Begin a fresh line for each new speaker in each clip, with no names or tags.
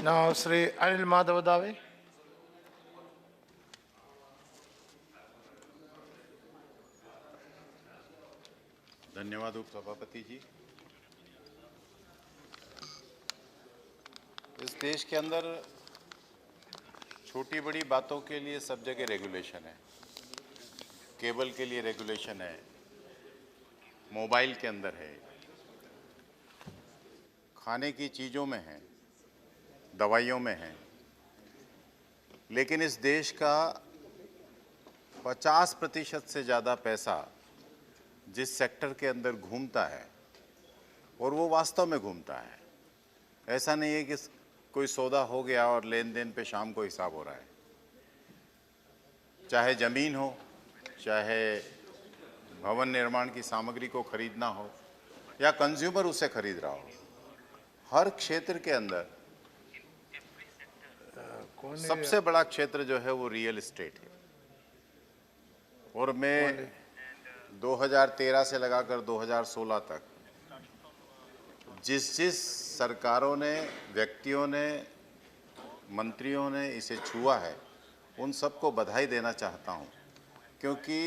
Now, Sri Anil Madhav Dave.
धन्यवाद उपसभापति जी। इस देश के अंदर छोटी बड़ी बातों के लिए सब जगह रेगुलेशन है। केबल के लिए रेगुलेशन है, मोबाइल के अंदर है, खाने की चीज़ों में है, दवाइयों में है। लेकिन इस देश का 50% से ज़्यादा पैसा जिस सेक्टर के अंदर घूमता है, और वो वास्तव में घूमता है, ऐसा नहीं है कि कोई सौदा हो गया और लेन देन पे शाम को हिसाब हो रहा है। चाहे ज़मीन हो, चाहे भवन निर्माण की सामग्री को खरीदना हो, या कंज्यूमर उसे खरीद रहा हो, हर क्षेत्र के अंदर सबसे बड़ा क्षेत्र जो है वो रियल एस्टेट है। और मैं 2013 से लगाकर 2016 तक जिस सरकारों ने, व्यक्तियों ने, मंत्रियों ने इसे छुआ है, उन सबको बधाई देना चाहता हूं, क्योंकि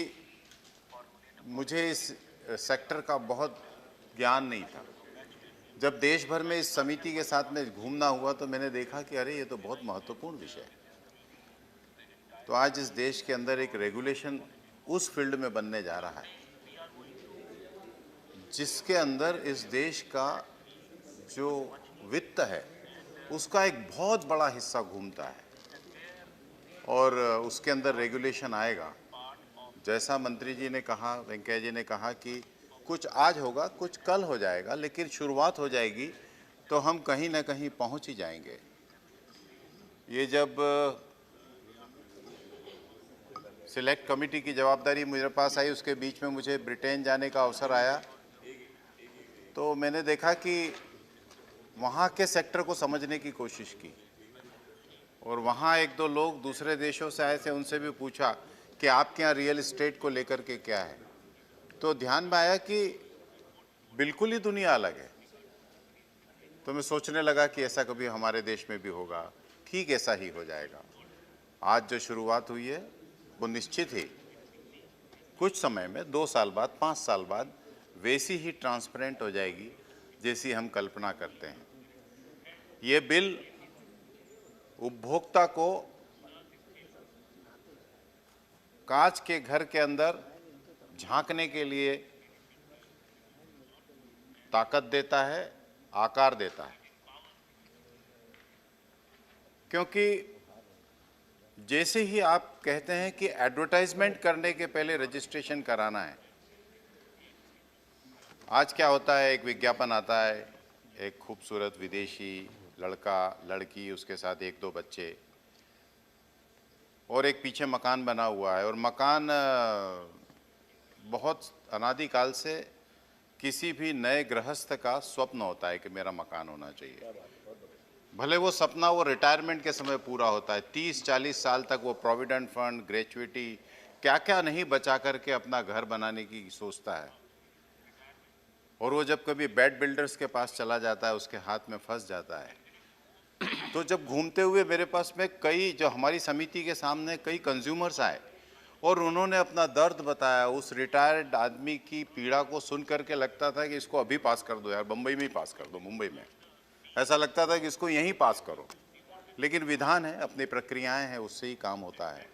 मुझे इस सेक्टर का बहुत ज्ञान नहीं था। जब देश भर में इस समिति के साथ में घूमना हुआ तो मैंने देखा कि अरे ये तो बहुत महत्वपूर्ण विषय है। तो आज इस देश के अंदर एक रेगुलेशन उस फील्ड में बनने जा रहा है जिसके अंदर इस देश का जो वित्त है उसका एक बहुत बड़ा हिस्सा घूमता है, और उसके अंदर रेगुलेशन आएगा। जैसा मंत्री जी ने कहा, वेंकैया जी ने कहा कि कुछ आज होगा, कुछ कल हो जाएगा, लेकिन शुरुआत हो जाएगी तो हम कहीं ना कहीं पहुंच ही जाएंगे। ये जब सिलेक्ट कमेटी की जवाबदारी मेरे पास आई, उसके बीच में मुझे ब्रिटेन जाने का अवसर आया, तो मैंने देखा कि वहाँ के सेक्टर को समझने की कोशिश की, और वहाँ एक दो लोग दूसरे देशों से आए थे, उनसे भी पूछा कि आपके यहाँ रियल एस्टेट को लेकर के क्या है। तो ध्यान में आया कि बिल्कुल ही दुनिया अलग है। तो मैं सोचने लगा कि ऐसा कभी हमारे देश में भी होगा, ठीक ऐसा ही हो जाएगा। आज जो शुरुआत हुई है वो निश्चित ही कुछ समय में, 2 साल बाद, 5 साल बाद वैसी ही ट्रांसपेरेंट हो जाएगी जैसी हम कल्पना करते हैं। ये बिल उपभोक्ता को कांच के घर के अंदर झांकने के लिए ताकत देता है, आकार देता है। क्योंकि जैसे ही आप कहते हैं कि एडवर्टाइजमेंट करने के पहले रजिस्ट्रेशन कराना है, आज क्या होता है, एक विज्ञापन आता है, एक खूबसूरत विदेशी लड़का, लड़की, उसके साथ 1-2 बच्चे, और एक पीछे मकान बना हुआ है, और मकान बहुत अनादिकाल से किसी भी नए गृहस्थ का स्वप्न होता है कि मेरा मकान होना चाहिए। भले वो सपना वो रिटायरमेंट के समय पूरा होता है, 30-40 साल तक वो प्रोविडेंट फंड, ग्रेचुइटी, क्या क्या नहीं बचा करके अपना घर बनाने की सोचता है। और वो जब कभी बेड बिल्डर्स के पास चला जाता है, उसके हाथ में फंस जाता है। तो जब घूमते हुए मेरे पास में कई, जो हमारी समिति के सामने कई कंज्यूमर्स आए और उन्होंने अपना दर्द बताया, उस रिटायर्ड आदमी की पीड़ा को सुन करके लगता था कि इसको अभी पास कर दो यार, बम्बई में ही पास कर दो, मुंबई में। ऐसा लगता था कि इसको यहीं पास करो, लेकिन विधान है, अपनी प्रक्रियाएं हैं, उससे ही काम होता है।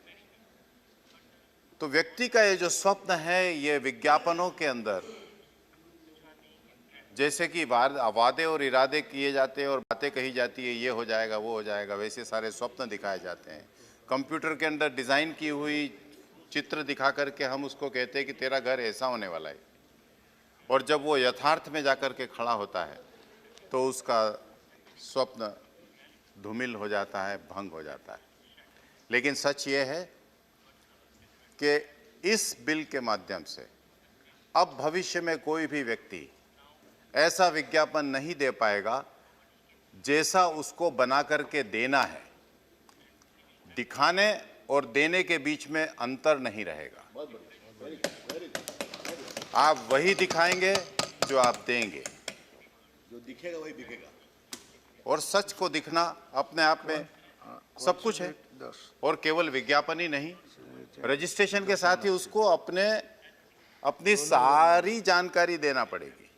तो व्यक्ति का ये जो स्वप्न है, ये विज्ञापनों के अंदर जैसे कि वादे और इरादे किए जाते हैं और बातें कही जाती है, ये हो जाएगा, वो हो जाएगा, वैसे सारे स्वप्न दिखाए जाते हैं। कंप्यूटर के अंदर डिज़ाइन की हुई चित्र दिखा करके हम उसको कहते हैं कि तेरा घर ऐसा होने वाला है, और जब वो यथार्थ में जाकर के खड़ा होता है तो उसका स्वप्न धूमिल हो जाता है, भंग हो जाता है। लेकिन सच ये है कि इस बिल के माध्यम से अब भविष्य में कोई भी व्यक्ति ऐसा विज्ञापन नहीं दे पाएगा जैसा उसको बना करके देना है। दिखाने और देने के बीच में अंतर नहीं रहेगा। आप वही दिखाएंगे जो आप देंगे,
जो दिखेगा वही बिकेगा।
और सच को दिखना अपने आप में सब कुछ है। और केवल विज्ञापन ही नहीं, रजिस्ट्रेशन के साथ ही उसको अपनी सारी जानकारी देना पड़ेगी।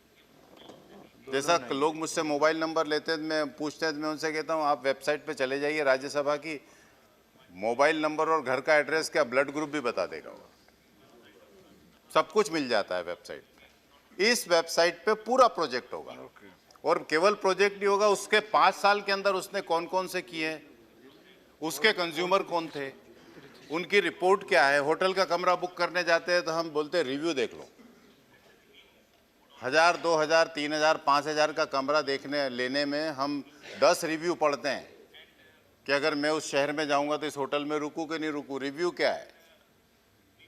जैसा लोग मुझसे मोबाइल नंबर लेते हैं, मैं पूछते हैं, मैं उनसे कहता हूं आप वेबसाइट पे चले जाइए राज्यसभा की, मोबाइल नंबर और घर का एड्रेस क्या ब्लड ग्रुप भी बता देगा वो, सब कुछ मिल जाता है वेबसाइट पे। इस वेबसाइट पे पूरा प्रोजेक्ट होगा। और केवल प्रोजेक्ट नहीं होगा, उसके 5 साल के अंदर उसने कौन कौन से किए हैं, उसके कंज्यूमर कौन थे, उनकी रिपोर्ट क्या है। होटल का कमरा बुक करने जाते हैं तो हम बोलते हैं रिव्यू देख लो। 1000, 2000, 3000, 5000 का कमरा लेने में हम 10 रिव्यू पढ़ते हैं कि अगर मैं उस शहर में जाऊंगा तो इस होटल में रुकूं कि नहीं रुकूं। रिव्यू क्या है?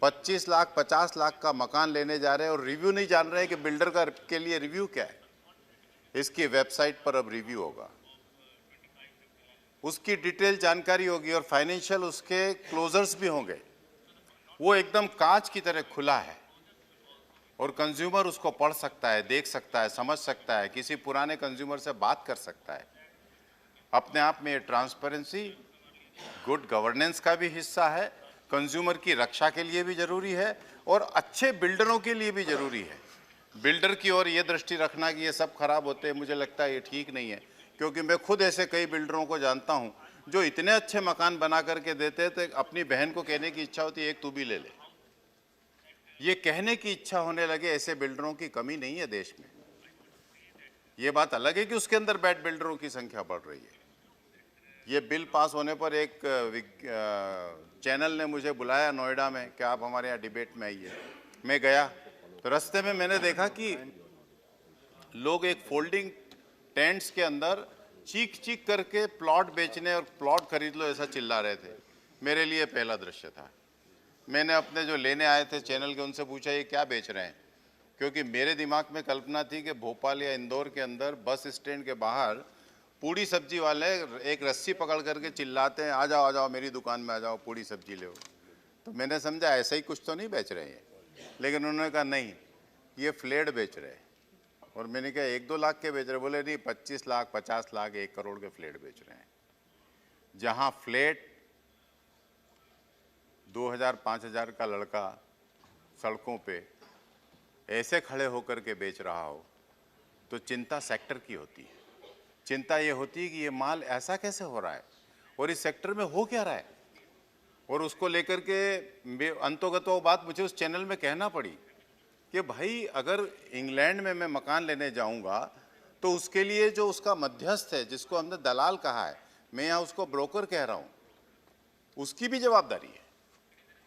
25 लाख 50 लाख का मकान लेने जा रहे हैं और रिव्यू नहीं जान रहे हैं कि बिल्डर के लिए रिव्यू क्या है। इसकी वेबसाइट पर अब रिव्यू होगा, उसकी डिटेल जानकारी होगी और फाइनेंशियल उसके क्लोजर्स भी होंगे। वो एकदम कांच की तरह खुला है और कंज्यूमर उसको पढ़ सकता है, देख सकता है, समझ सकता है, किसी पुराने कंज्यूमर से बात कर सकता है। अपने आप में ये ट्रांसपेरेंसी गुड गवर्नेंस का भी हिस्सा है, कंज्यूमर की रक्षा के लिए भी जरूरी है और अच्छे बिल्डरों के लिए भी जरूरी है। बिल्डर की ओर ये दृष्टि रखना कि ये सब खराब होते हैं, मुझे लगता है ये ठीक नहीं है। क्योंकि मैं खुद ऐसे कई बिल्डरों को जानता हूं जो इतने अच्छे मकान बना करके देते हैं तो अपनी बहन को कहने की इच्छा होती है एक तू भी ले ले। ये कहने की इच्छा होने लगे, ऐसे बिल्डरों की कमी नहीं है देश में। ये बात अलग है कि उसके अंदर बैड बिल्डरों की संख्या बढ़ रही है। ये बिल पास होने पर एक चैनल ने मुझे बुलाया नोएडा में कि आप हमारे यहाँ डिबेट में आइए। मैं गया तो रास्ते में मैंने देखा कि लोग एक फोल्डिंग टेंट्स के अंदर चीख चीख करके प्लॉट बेचने और प्लॉट खरीद लो ऐसा चिल्ला रहे थे। मेरे लिए पहला दृश्य था। मैंने अपने जो लेने आए थे चैनल के उनसे पूछा ये क्या बेच रहे हैं, क्योंकि मेरे दिमाग में कल्पना थी कि भोपाल या इंदौर के अंदर बस स्टैंड के बाहर पूड़ी सब्जी वाले एक रस्सी पकड़ करके चिल्लाते हैं आ जाओ मेरी दुकान में आ जाओ, पूड़ी सब्जी ले। तो मैंने समझा ऐसा ही कुछ तो नहीं बेच रहे हैं, लेकिन उन्होंने कहा नहीं ये फ्लैट बेच रहे हैं। और मैंने कहा 1-2 लाख के बेच रहे? बोले नहीं 25 लाख 50 लाख 1 करोड़ के फ्लैट बेच रहे हैं। जहां फ्लैट 2000-5000 का लड़का सड़कों पे ऐसे खड़े होकर के बेच रहा हो तो चिंता सेक्टर की होती है। चिंता ये होती है कि ये माल ऐसा कैसे हो रहा है और इस सेक्टर में हो क्या रहा है। और उसको लेकर के अंतोगतो बात मुझे उस चैनल में कहना पड़ी कि भाई अगर इंग्लैंड में मैं मकान लेने जाऊंगा तो उसके लिए जो उसका मध्यस्थ है, जिसको हमने दलाल कहा है, मैं यहाँ उसको ब्रोकर कह रहा हूँ, उसकी भी जवाबदारी है।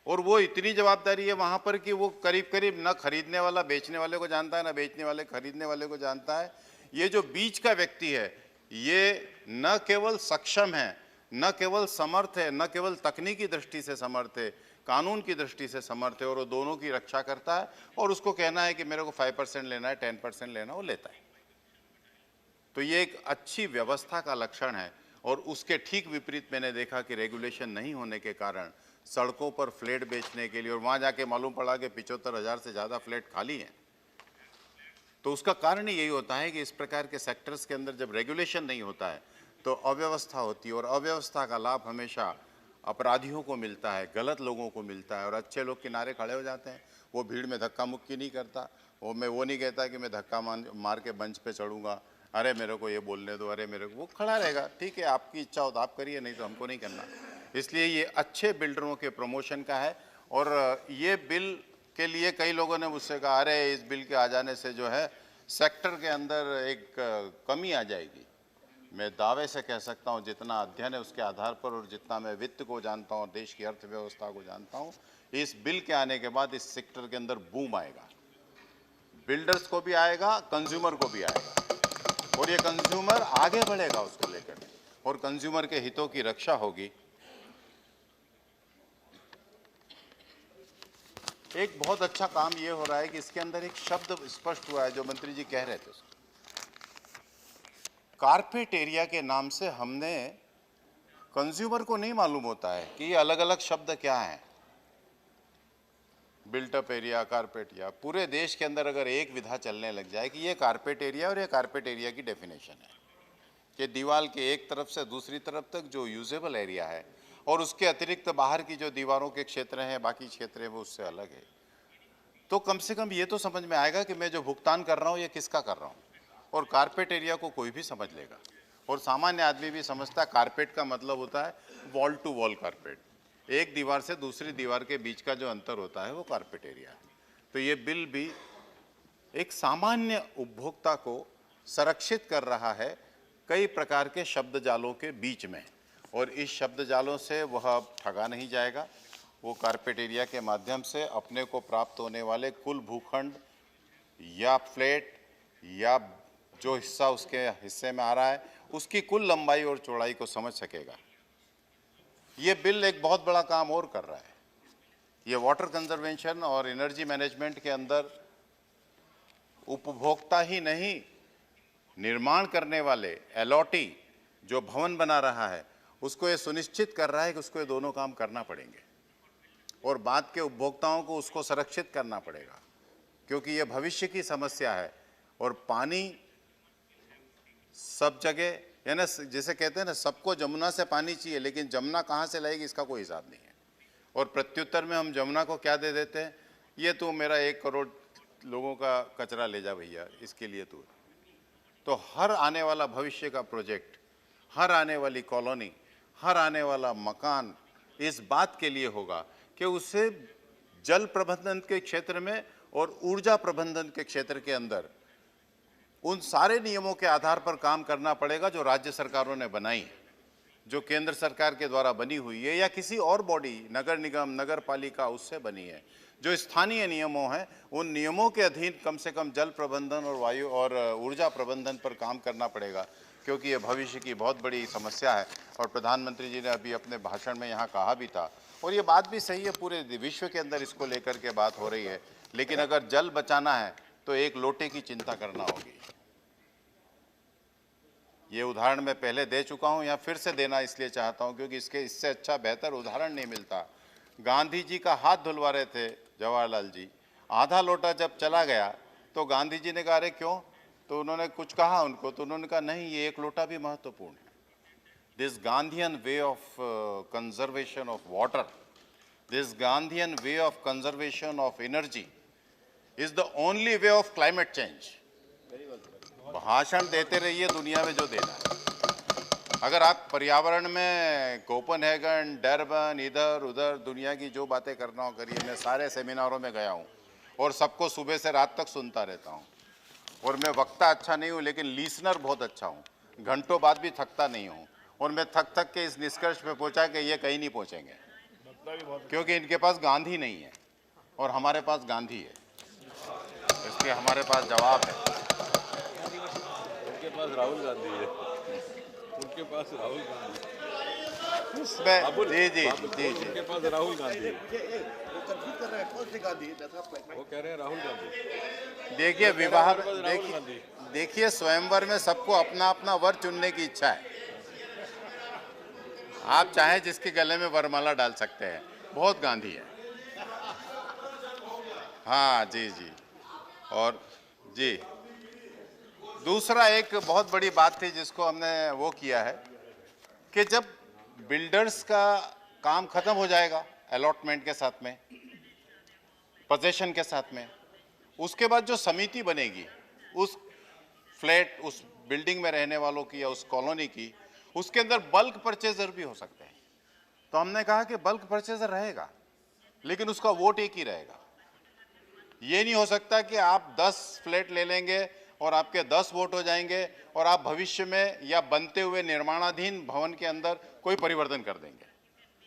और वो इतनी जवाबदारी है वहाँ पर कि वो करीब करीब न खरीदने वाला बेचने वाले को जानता है, न बेचने वाले खरीदने वाले को जानता है। ये जो बीच का व्यक्ति है ये न केवल सक्षम है, न केवल समर्थ है, न केवल तकनीकी दृष्टि से समर्थ है, कानून की दृष्टि से समर्थ है, और वो दोनों की रक्षा करता है। और उसको कहना है कि मेरे को 5% लेना है, 10% लेना, वो लेता है। तो ये एक अच्छी व्यवस्था का लक्षण है। और उसके ठीक विपरीत मैंने देखा कि रेगुलेशन नहीं होने के कारण सड़कों पर फ्लैट बेचने के लिए, और वहाँ जाके मालूम पड़ा कि 75,000 से ज़्यादा फ्लैट खाली हैं। तो उसका कारण ही यही होता है कि इस प्रकार के सेक्टर्स के अंदर जब रेगुलेशन नहीं होता है तो अव्यवस्था होती है, और अव्यवस्था का लाभ हमेशा अपराधियों को मिलता है, गलत लोगों को मिलता है, और अच्छे लोग किनारे खड़े हो जाते हैं। वो भीड़ में धक्का मुक्की नहीं करता। मैं वो नहीं कहता कि मैं धक्का मार के मंच पे चढ़ूंगा, अरे मेरे को ये बोलने दो, अरे मेरे को, वो खड़ा रहेगा। ठीक है, आपकी इच्छा हो तो आप करिए, नहीं तो हमको नहीं करना। इसलिए ये अच्छे बिल्डरों के प्रमोशन का है। और ये बिल के लिए कई लोगों ने मुझसे कहा अरे इस बिल के आ जाने से जो है सेक्टर के अंदर एक कमी आ जाएगी। मैं दावे से कह सकता हूँ, जितना अध्ययन है उसके आधार पर और जितना मैं वित्त को जानता हूँ, देश की अर्थव्यवस्था को जानता हूँ, इस बिल के आने के बाद इस सेक्टर के अंदर बूम आएगा। बिल्डर्स को भी आएगा, कंज्यूमर को भी आएगा, और ये कंज्यूमर आगे बढ़ेगा उसको लेकर, और कंज्यूमर के हितों की रक्षा होगी। एक बहुत अच्छा काम ये हो रहा है कि इसके अंदर एक शब्द स्पष्ट हुआ है जो मंत्री जी कह रहे थे, कारपेट एरिया के नाम से हमने, कंज्यूमर को नहीं मालूम होता है कि ये अलग अलग शब्द क्या हैं। बिल्टअप एरिया, कारपेट एरिया, पूरे देश के अंदर अगर एक विधा चलने लग जाए कि ये कारपेट एरिया और ये कारपेट एरिया की डेफिनेशन है, कि दीवार के एक तरफ से दूसरी तरफ तक जो यूजेबल एरिया है और उसके अतिरिक्त बाहर की जो दीवारों के क्षेत्र हैं, बाकी क्षेत्र हैं, वो उससे अलग है। तो कम से कम ये तो समझ में आएगा कि मैं जो भुगतान कर रहा हूँ ये किसका कर रहा हूँ। और कारपेट एरिया को कोई भी समझ लेगा और सामान्य आदमी भी समझता है। कारपेट का मतलब होता है वॉल टू वॉल कारपेट, एक दीवार से दूसरी दीवार के बीच का जो अंतर होता है वो कारपेट एरिया है। तो ये बिल भी एक सामान्य उपभोक्ता को संरक्षित कर रहा है कई प्रकार के शब्द जालों के बीच में, और इस शब्द जालों से वह अब ठगा नहीं जाएगा। वो कारपेट एरिया के माध्यम से अपने को प्राप्त होने वाले कुल भूखंड या फ्लैट या जो हिस्सा उसके हिस्से में आ रहा है उसकी कुल लंबाई और चौड़ाई को समझ सकेगा। ये बिल एक बहुत बड़ा काम और कर रहा है। ये वाटर कंजर्वेशन और एनर्जी मैनेजमेंट के अंदर उपभोक्ता ही नहीं, निर्माण करने वाले अलॉटी जो भवन बना रहा है उसको ये सुनिश्चित कर रहा है कि उसको ये दोनों काम करना पड़ेंगे और बाद के उपभोक्ताओं को उसको संरक्षित करना पड़ेगा, क्योंकि ये भविष्य की समस्या है। और पानी सब जगह, यानी जैसे कहते हैं ना, सबको जमुना से पानी चाहिए, लेकिन जमुना कहाँ से लाएगी इसका कोई हिसाब नहीं है। और प्रत्युत्तर में हम जमुना को क्या दे देते हैं, ये तो मेरा 1 करोड़ लोगों का कचरा ले जा भैया, इसके लिए तो हर आने वाला भविष्य का प्रोजेक्ट, हर आने वाली कॉलोनी, हर आने वाला मकान इस बात के लिए होगा कि उसे जल प्रबंधन के क्षेत्र में और ऊर्जा प्रबंधन के क्षेत्र के अंदर उन सारे नियमों के आधार पर काम करना पड़ेगा जो राज्य सरकारों ने बनाई है, जो केंद्र सरकार के द्वारा बनी हुई है या किसी और बॉडी, नगर निगम, नगर पालिका, उससे बनी है। जो स्थानीय नियमों हैं उन नियमों के अधीन कम से कम जल प्रबंधन और वायु और ऊर्जा प्रबंधन पर काम करना पड़ेगा, क्योंकि ये भविष्य की बहुत बड़ी समस्या है। और प्रधानमंत्री जी ने अभी अपने भाषण में यहाँ कहा भी था, और ये बात भी सही है, पूरे विश्व के अंदर इसको लेकर के बात हो रही है। लेकिन अगर जल बचाना है तो एक लोटे की चिंता करना होगी। ये उदाहरण मैं पहले दे चुका हूँ, या फिर से देना इसलिए चाहता हूँ क्योंकि इससे अच्छा बेहतर उदाहरण नहीं मिलता। गांधी जी का हाथ धुलवा रहे थे जवाहरलाल जी, आधा लोटा जब चला गया तो गांधी जी ने कहा अरे क्यों, तो उन्होंने कुछ कहा उनको, तो उन्होंने कहा नहीं, ये एक लोटा भी महत्वपूर्ण है। This Gandhian way of conservation of water, this Gandhian way of conservation of energy is the only way of climate change. भाषण देते रहिए दुनिया में जो देना है। अगर आप पर्यावरण में कोपेनहेगन, डरबन, इधर उधर दुनिया की जो बातें करना हो करिए। मैं सारे सेमिनारों में गया हूँ और सबको सुबह से रात तक सुनता रहता हूँ। और मैं वक्ता अच्छा नहीं हूँ लेकिन लिसनर बहुत अच्छा हूँ, घंटों बाद भी थकता नहीं हूँ। और मैं थक थक के इस निष्कर्ष पे पहुँचा कि ये कहीं नहीं पहुँचेंगे, क्योंकि इनके पास गांधी नहीं है और हमारे पास गांधी है, इसलिए हमारे पास जवाब है।
उनके पास राहुल गांधी है, उनके पास राहुल गांधी,
जी जी जी जी,
उनके पास राहुल गांधी है, वो कह रहे हैं राहुल गांधी।
देखिए विवाह,
राहुल गांधी,
देखिए स्वयंवर में सबको अपना अपना वर चुनने की इच्छा है। आप चाहे जिसके गले में वरमाला डाल सकते हैं, बहुत गांधी है। हाँ जी जी। और जी, दूसरा एक बहुत बड़ी बात थी जिसको हमने वो किया है कि जब बिल्डर्स का काम खत्म हो जाएगा अलॉटमेंट के साथ में, पोजेशन के साथ में, उसके बाद जो समिति बनेगी उस फ्लैट, उस बिल्डिंग में रहने वालों की या उस कॉलोनी की, उसके अंदर बल्क परचेजर भी हो सकते हैं। तो हमने कहा कि बल्क परचेजर रहेगा लेकिन उसका वोट एक ही रहेगा। ये नहीं हो सकता कि आप 10 फ्लैट ले लेंगे और आपके 10 वोट हो जाएंगे और आप भविष्य में या बनते हुए निर्माणाधीन भवन के अंदर कोई परिवर्तन कर देंगे,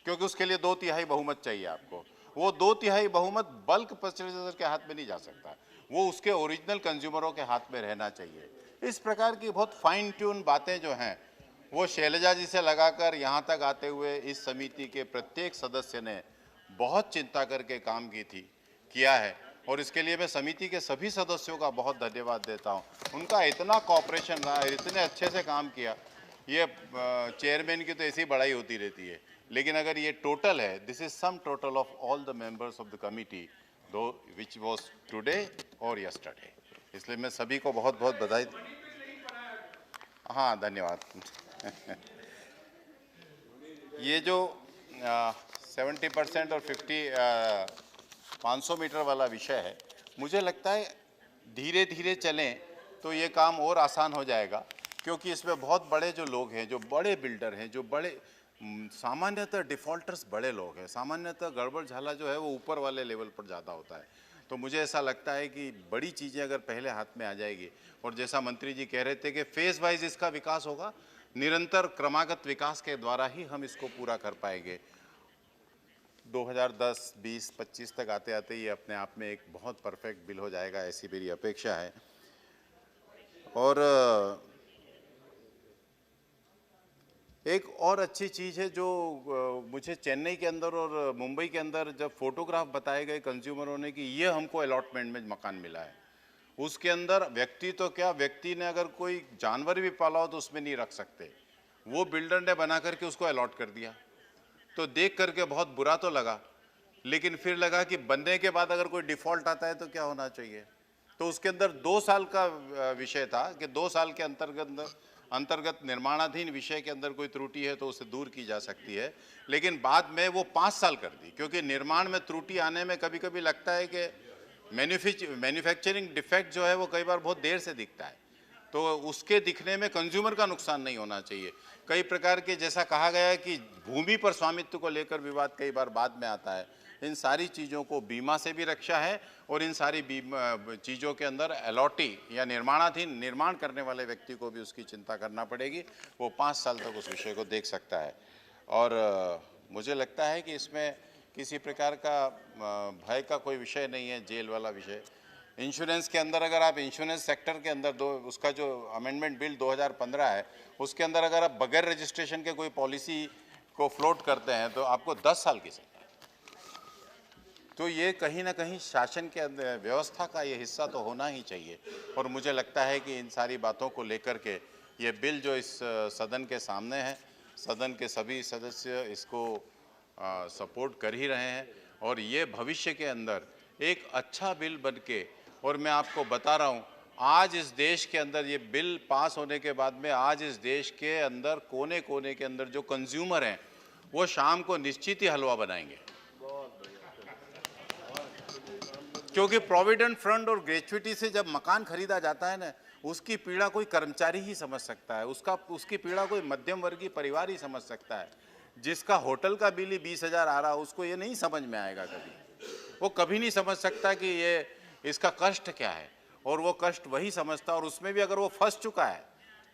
क्योंकि उसके लिए 2/3 बहुमत चाहिए आपको। वो 2/3 बहुमत बल्क परचेजर के हाथ में नहीं जा सकता, वो उसके ओरिजिनल कंज्यूमरों के हाथ में रहना चाहिए। इस प्रकार की बहुत फाइन ट्यून बातें जो हैं वो शैलजा जी से लगाकर यहाँ तक आते हुए इस समिति के प्रत्येक सदस्य ने बहुत चिंता करके काम किया है। और इसके लिए मैं समिति के सभी सदस्यों का बहुत धन्यवाद देता हूँ। उनका इतना कॉपरेशन रहा, इतने अच्छे से काम किया। ये चेयरमैन की तो ऐसी बड़ाई होती रहती है, लेकिन अगर ये टोटल है, this is sum total of all the members of the committee दो विच वाज टुडे और यस्टरडे। इसलिए मैं सभी को बहुत बहुत बधाई। हाँ, धन्यवाद। ये जो 70% और 500 मीटर वाला विषय है, मुझे लगता है धीरे धीरे चलें तो ये काम और आसान हो जाएगा, क्योंकि इसमें बहुत बड़े जो लोग हैं, जो बड़े बिल्डर हैं, जो बड़े सामान्यतः डिफ़ॉल्टर्स बड़े लोग हैं, सामान्यतः गड़बड़ झाला जो है वो ऊपर वाले लेवल पर ज़्यादा होता है। तो मुझे ऐसा लगता है कि बड़ी चीज़ें अगर पहले हाथ में आ जाएगी, और जैसा मंत्री जी कह रहे थे कि फेज़ वाइज इसका विकास होगा, निरंतर क्रमागत विकास के द्वारा ही हम इसको पूरा कर पाएंगे। 2010, 20, 25 तक आते आते ये अपने आप में एक बहुत परफेक्ट बिल हो जाएगा, ऐसी मेरी अपेक्षा है। और एक और अच्छी चीज़ है जो मुझे चेन्नई के अंदर और मुंबई के अंदर जब फोटोग्राफ बताए गए कंज्यूमरों ने कि ये हमको अलॉटमेंट में मकान मिला है, उसके अंदर व्यक्ति तो क्या, व्यक्ति ने अगर कोई जानवर भी पाला हो तो उसमें नहीं रख सकते, वो बिल्डर ने बना करके उसको अलॉट कर दिया। तो देख करके बहुत बुरा तो लगा, लेकिन फिर लगा कि बनने के बाद अगर कोई डिफ़ॉल्ट आता है तो क्या होना चाहिए। तो उसके अंदर 2 साल का विषय था कि 2 साल के अंतर्गत निर्माणाधीन विषय के अंदर कोई त्रुटि है तो उसे दूर की जा सकती है, लेकिन बाद में वो 5 साल कर दी, क्योंकि निर्माण में त्रुटि आने में कभी कभी लगता है कि मैन्युफैक्चरिंग डिफेक्ट जो है वो कई बार बहुत देर से दिखता है, तो उसके दिखने में कंज्यूमर का नुकसान नहीं होना चाहिए। कई प्रकार के, जैसा कहा गया है कि भूमि पर स्वामित्व को लेकर विवाद कई बार बाद में आता है, इन सारी चीज़ों को बीमा से भी रक्षा है, और इन सारी चीज़ों के अंदर अलॉटी या निर्माणाधीन निर्माण करने वाले व्यक्ति को भी उसकी चिंता करना पड़ेगी, वो 5 साल तक उस विषय को देख सकता है। और मुझे लगता है कि इसमें किसी प्रकार का भय का कोई विषय नहीं है, जेल वाला विषय। इंश्योरेंस के अंदर अगर आप इंश्योरेंस सेक्टर के अंदर उसका जो अमेंडमेंट बिल 2015 है, उसके अंदर अगर आप बगैर रजिस्ट्रेशन के कोई पॉलिसी को फ्लोट करते हैं तो आपको 10 साल की सजा। तो ये कहीं ना कहीं शासन के अंदर व्यवस्था का ये हिस्सा तो होना ही चाहिए, और मुझे लगता है कि इन सारी बातों को लेकर के ये बिल जो इस सदन के सामने है, सदन के सभी सदस्य इसको सपोर्ट कर ही रहे हैं, और ये भविष्य के अंदर एक अच्छा बिल बन के, और मैं आपको बता रहा हूँ, आज इस देश के अंदर ये बिल पास होने के बाद में आज इस देश के अंदर कोने कोने के अंदर जो कंज्यूमर हैं वो शाम को निश्चित ही हलवा बनाएंगे, क्योंकि प्रोविडेंट फंड और ग्रेच्युटी से जब मकान खरीदा जाता है ना, उसकी पीड़ा कोई कर्मचारी ही समझ सकता है, उसकी पीड़ा कोई मध्यम वर्गीय परिवार ही समझ सकता है। जिसका होटल का बिल ही 20,000 आ रहा, उसको ये नहीं समझ में आएगा कभी, वो कभी नहीं समझ सकता कि ये इसका कष्ट क्या है, और वो कष्ट वही समझता, और उसमें भी अगर वो फंस चुका है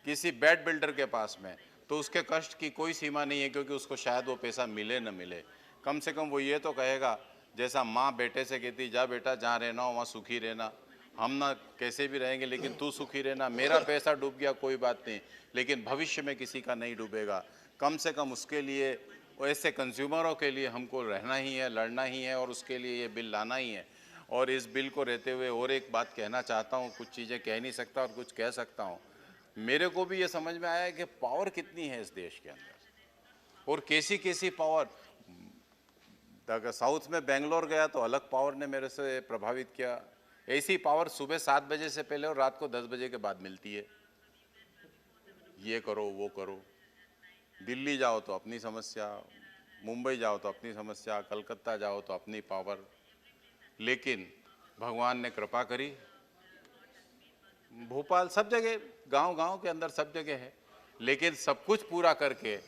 किसी बैड बिल्डर के पास में, तो उसके कष्ट की कोई सीमा नहीं है, क्योंकि उसको शायद वो पैसा मिले न मिले, कम से कम वो ये तो कहेगा, जैसा माँ बेटे से कहती, जा बेटा जहाँ रहना हो वहाँ सुखी रहना, हम ना कैसे भी रहेंगे लेकिन तू सुखी रहना, मेरा पैसा डूब गया कोई बात नहीं, लेकिन भविष्य में किसी का नहीं डूबेगा। कम से कम उसके लिए, ऐसे कंज्यूमरों के लिए हमको रहना ही है, लड़ना ही है, और उसके लिए ये बिल लाना ही है। और इस बिल को रहते हुए और एक बात कहना चाहता हूँ, कुछ चीज़ें कह नहीं सकता और कुछ कह सकता हूँ। मेरे को भी ये समझ में आया कि पावर कितनी है इस देश के अंदर, और कैसी पावर। अगर साउथ में बेंगलोर गया तो अलग पावर ने मेरे से प्रभावित किया, ऐसी पावर सुबह 7 बजे से पहले और रात को 10 बजे के बाद मिलती है। ये करो वो करो, दिल्ली जाओ तो अपनी समस्या, मुंबई जाओ तो अपनी समस्या, कलकत्ता जाओ तो अपनी पावर। लेकिन भगवान ने कृपा करी, भोपाल सब जगह, गांव के अंदर सब जगह है, लेकिन सब कुछ पूरा करके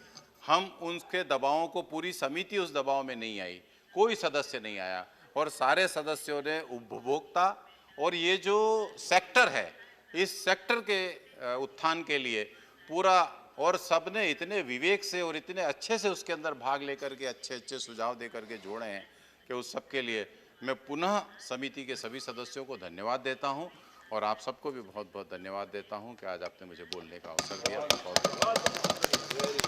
हम उनके दबावों को, पूरी समिति उस दबाव में नहीं आई, कोई सदस्य नहीं आया, और सारे सदस्यों ने उपभोक्ता और ये जो सेक्टर है, इस सेक्टर के उत्थान के लिए पूरा, और सबने इतने विवेक से और इतने अच्छे से उसके अंदर भाग लेकर के अच्छे सुझाव दे करके जोड़े हैं कि उस सब के लिए मैं पुनः समिति के सभी सदस्यों को धन्यवाद देता हूं, और आप सबको भी बहुत बहुत धन्यवाद देता हूं कि आज आपने मुझे बोलने का अवसर दिया। बहुत